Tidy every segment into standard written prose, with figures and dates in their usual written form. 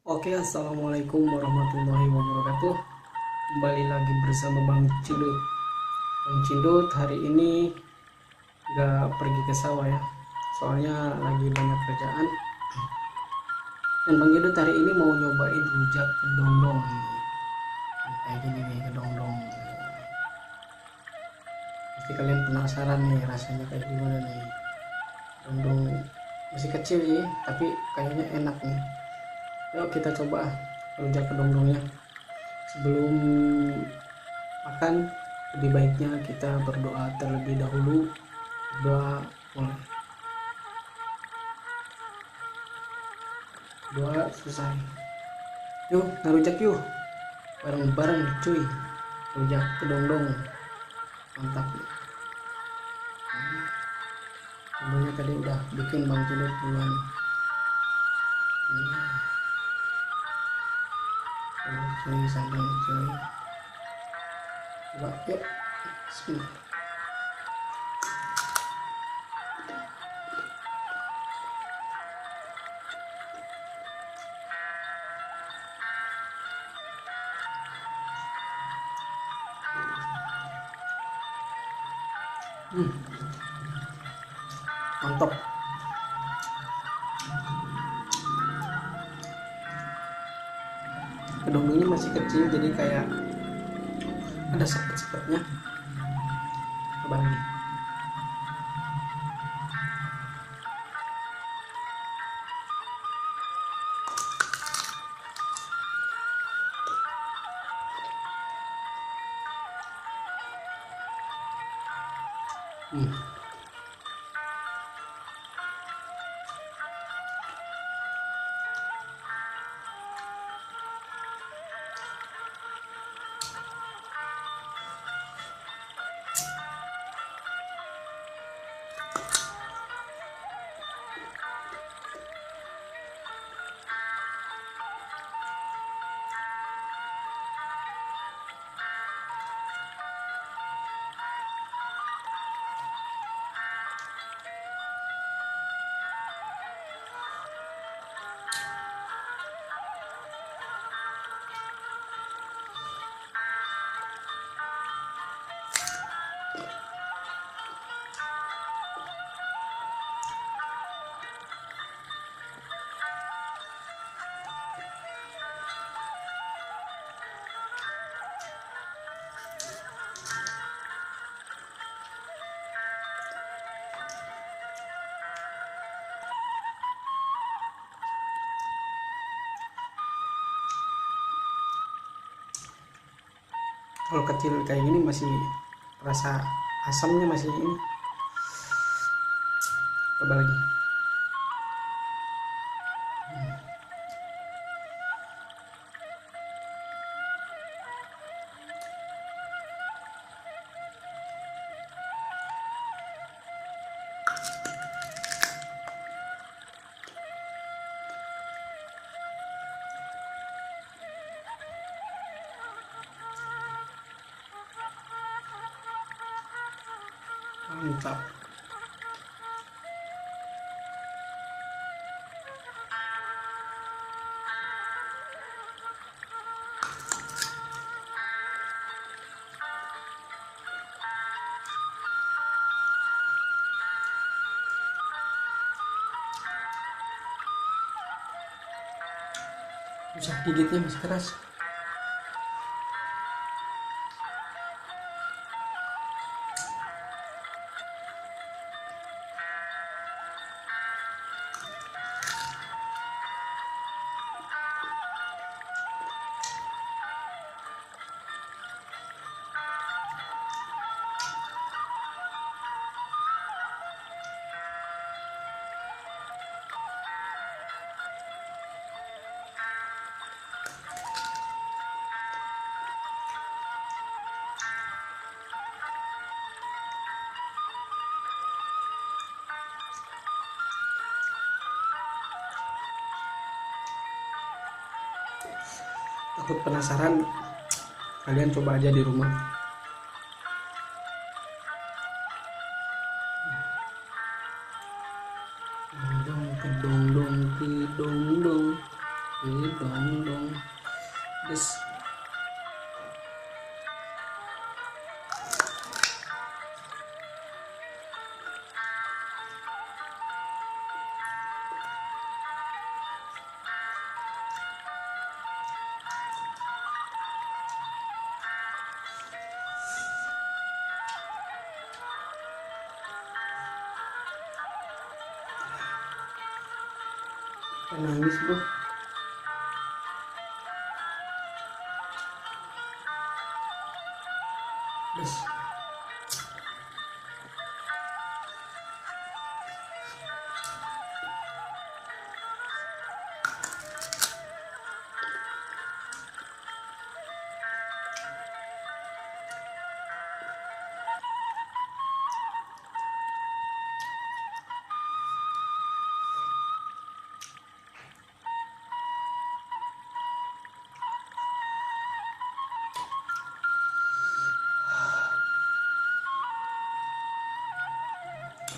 Oke, assalamualaikum warahmatullahi wabarakatuh. Kembali lagi bersama Bang Cindut. Bang Cindut hari ini gak pergi ke sawah ya, soalnya lagi banyak kerjaan. Dan Bang Cindut hari ini mau nyobain rujak kedondong. Kayak gini nih, kedondong. Pasti kalian penasaran nih rasanya kayak gimana nih. Kedondong masih kecil sih, tapi kayaknya enak nih. Yuk kita coba rujak kedondongnya. Sebelum makan, lebih baiknya kita berdoa terlebih dahulu. Doa mulai. Doa selesai. Yuk ngerujak yuk, bareng-bareng cuy. Rujak kedondong mantap. Sebelumnya tadi udah bikin Bang Cindut duluan. Cuy sambil cuy. Coba yuk. Bismillah. Mantap. Kedondongnya masih kecil jadi kayak ada sepet-sepetnya. Coba lagi. Kalau kecil kayak gini masih rasa asamnya masih ini. Coba lagi. Mantap. Susah gigitnya, masih keras. Takut penasaran, kalian coba aja di rumah. Kedondong, kedondong, kedondong, dong. Des. Nangis bro. Des.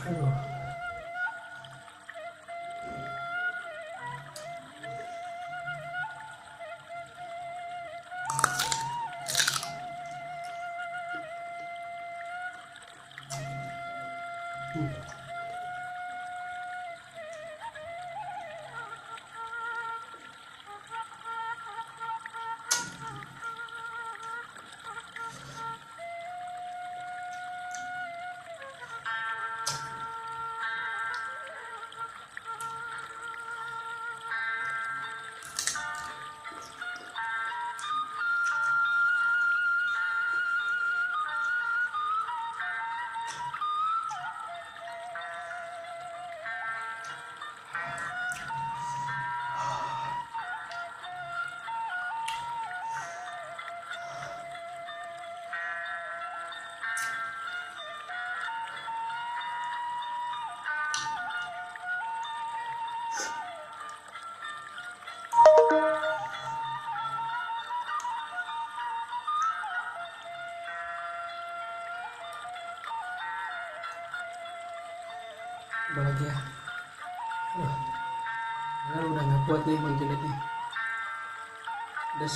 Aduh. Bahagia. Udah nggak kuat nih Bang Julid nih. Des.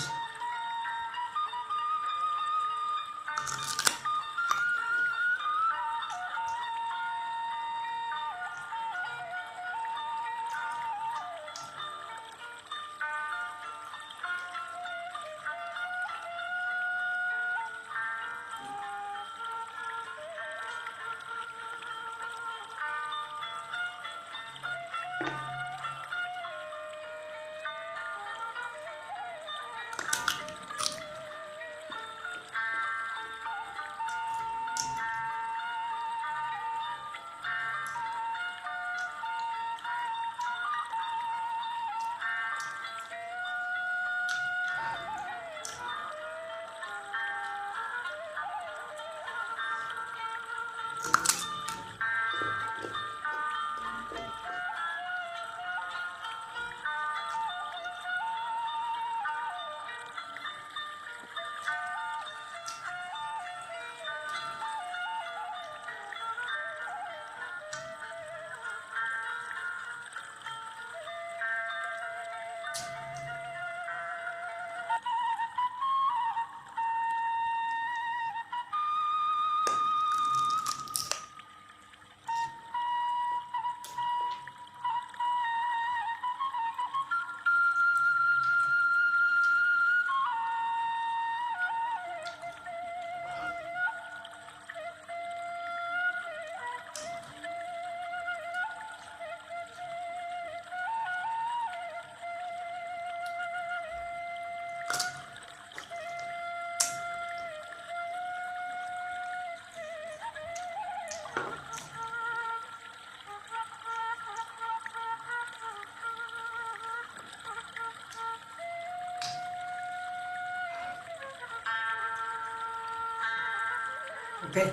Oke,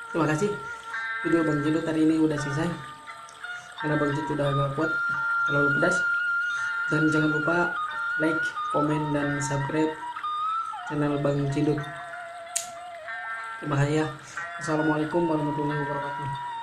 terima kasih. Video Bang Julid hari ini udah selesai karena Bang Julid udah agak kuat, terlalu pedas. Dan jangan lupa like, komen, dan subscribe channel Bang Julid. Terima kasih ya. Assalamualaikum warahmatullahi wabarakatuh.